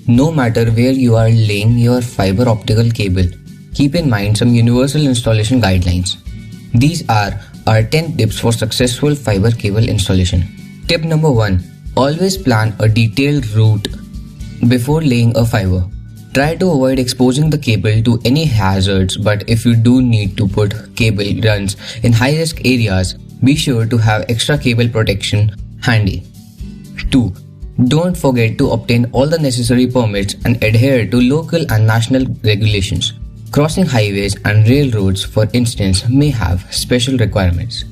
No matter where you are laying your fiber optical cable, keep in mind some universal installation guidelines. These are our 10 tips for successful fiber cable installation. Tip number 1. Always plan a detailed route before laying a fiber. Try to avoid exposing the cable to any hazards, but if you do need to put cable runs in high-risk areas, be sure to have extra cable protection handy. 2. Don't forget to obtain all the necessary permits and adhere to local and national regulations. Crossing highways and railroads, for instance, may have special requirements.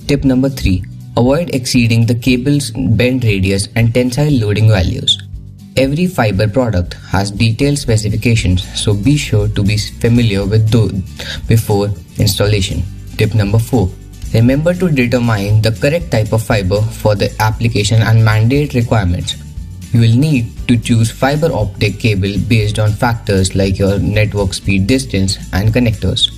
Tip number 3. Avoid exceeding the cable's bend radius and tensile loading values. Every fiber product has detailed specifications, so be sure to be familiar with those before installation. Tip number 4. Remember to determine the correct type of fiber for the application and mandate requirements. You will need to choose fiber optic cable based on factors like your network speed, distance, and connectors.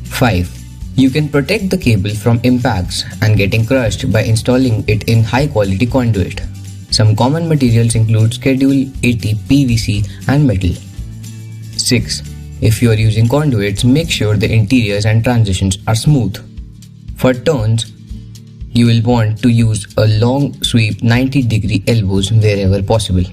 5. You can protect the cable from impacts and getting crushed by installing it in high quality conduit. Some common materials include Schedule 80 PVC and metal. 6. If you are using conduits, make sure the interiors and transitions are smooth. For turns, you will want to use a long sweep 90-degree elbows wherever possible.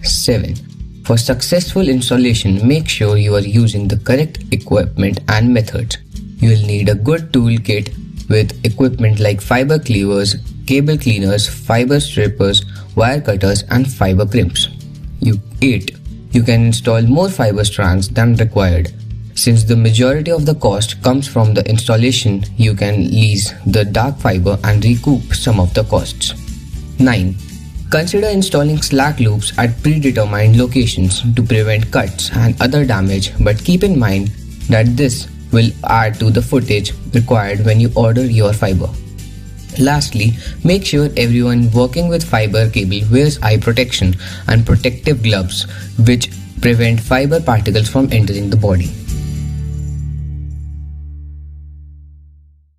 7. For successful installation, make sure you are using the correct equipment and methods. You will need a good toolkit with equipment like fiber cleavers, cable cleaners, fiber strippers, wire cutters, and fiber crimps. 8. You can install more fiber strands than required. Since the majority of the cost comes from the installation, you can lease the dark fiber and recoup some of the costs. 9. Consider installing slack loops at predetermined locations to prevent cuts and other damage, but keep in mind that this will add to the footage required when you order your fiber. Lastly, make sure everyone working with fiber cable wears eye protection and protective gloves which prevent fiber particles from entering the body.